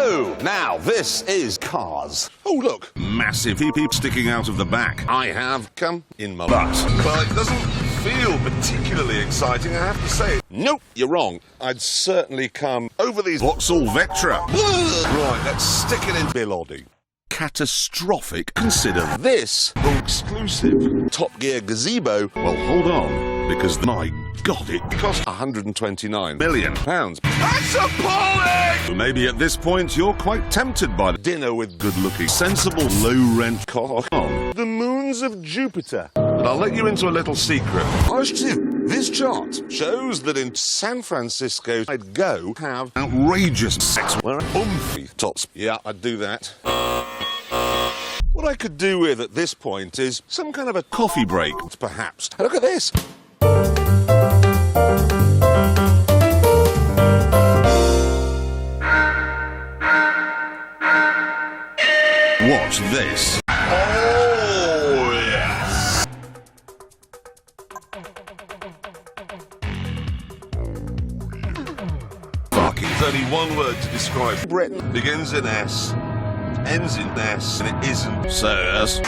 So, now this is cars. Oh, look. Massive heap sticking out of the back. I have come in my butt. Well, it doesn't feel particularly exciting, I have to say. Nope, you're wrong. I'd certainly come over these... Vauxhall Vectra. Right, let's stick it in. Bill Oddie. Catastrophic. Consider This exclusive Top Gear gazebo. Well, hold on, because my God, it Cost £129 million. That's appalling! Maybe at this point you're quite tempted by the Dinner with good-looking, sensible, low-rent car. the moons of Jupiter. But I'll let you into a little secret. This chart shows that in San Francisco, I'd go have Outrageous sex. where tops. Yeah, I'd do that. What I could do with at this point is some kind of a Coffee break. perhaps. Look at this. Watch this. Oh, yes! Fucking There's only one word to describe Britain. Begins in S, ends in S, and it isn't. sirs.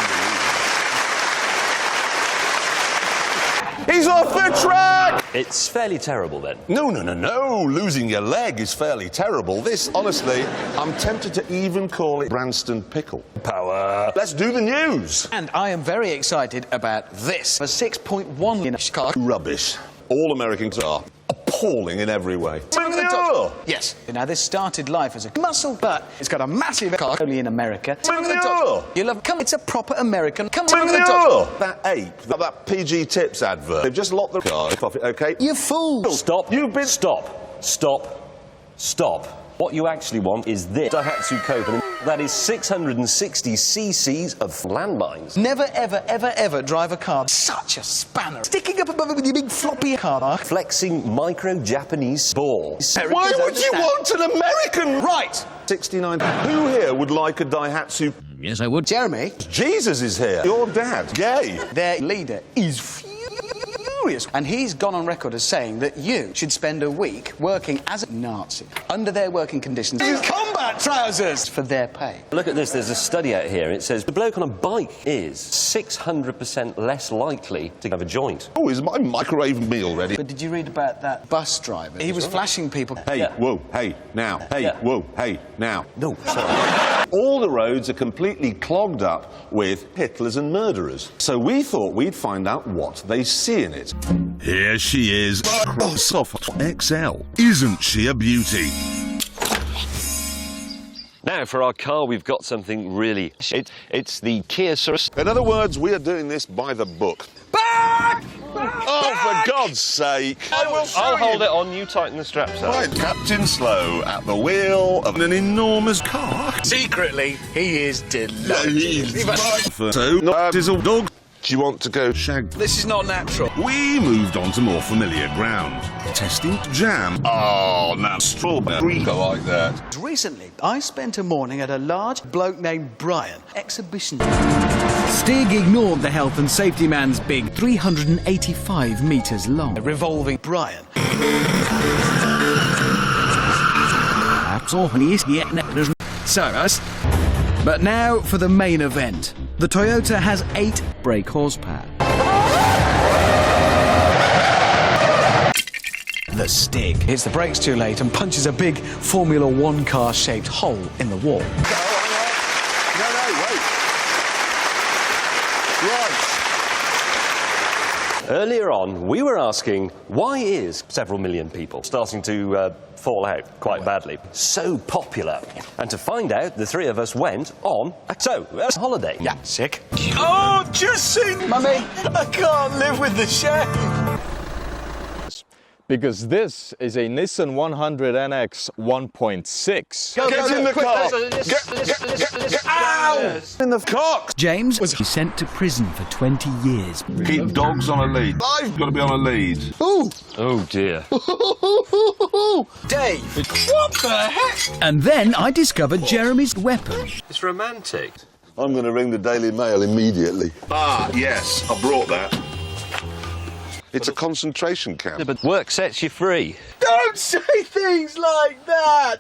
He's off the track! It's fairly terrible then. No. Losing your leg is fairly terrible. This, honestly, I'm tempted to even call it Branston Pickle. Power. Let's do the news. And I am very excited about this. A 6.1 in a car. Rubbish. All Americans are appalling in every way. Manure! Yes. Now, this started life as a muscle, but it's got a massive car only in America. Manure! You'll have come. It's a proper American. Come to the Manure! top. That ape, that PG Tips advert, they've just locked the car off it, okay? You fool! Stop. You've been... Stop. What you actually want is this Daihatsu Copen. That is 660 cc's of landmines. Never, ever drive a car. Such a spanner. Sticking up above it with your big floppy car. Flexing micro-Japanese balls. Why would you want an American... Right. 69. Who here would like a Daihatsu? Yes, I would. Jeremy. Jesus is here. Your dad. Gay. Their leader is furious. And he's gone on record as saying that you should spend a week working as a Nazi under their working conditions in combat trousers for their pay. Look at this, there's a study out here. It says the bloke on a bike is 600% less likely to have a joint. Oh, is my microwave meal ready? But did you read about that bus driver? He was flashing people. Hey, Yeah. whoa, hey, now. Hey, Yeah. whoa, hey, now. No, sorry. All the roads are completely clogged up with Hitlers and murderers. So we thought we'd find out what they see in it. Here she is. Crossoff XL. Isn't she a beauty? Now, for our car, we've got something really... It's the Kia Soros. In other words, we are doing this by the book. Back! Oh, for God's sake. I'll hold it on, you tighten the straps up. Right, Captain Slow at the wheel of An enormous car. Secretly, he is delighted. So, not is a dog. Do you want to go? Shag. This is not natural. We moved on to more familiar ground. Testing jam. Oh, no, strawberry. I like that. Recently, I spent a morning at a large bloke named Brian exhibition. Stig ignored the health and safety man's big 385 metres long Revolving Brian. But now for the main event. The Toyota has 8 brake horsepower. The Stig Hits the brakes too late and punches a big Formula One car-shaped hole in the wall. No, wait. Right. Earlier on, we were asking, why is several million people starting to fall out quite badly so popular? And to find out, the three of us went on a holiday. Yeah, sick. Oh, just sing! Mummy! I can't live with the shame! Because this is a Nissan 100 NX 1.6. Get in the car! Get Ow! In the cock! James was sent to prison for 20 years. Keep dogs on a lead. I've got to be on a lead. Ooh! Oh, dear. Dave! What the heck? And then I discovered Jeremy's weapon. It's romantic. I'm going to ring the Daily Mail immediately. Ah, yes, I brought that. It's a concentration camp. But work sets you free. Don't say things like that!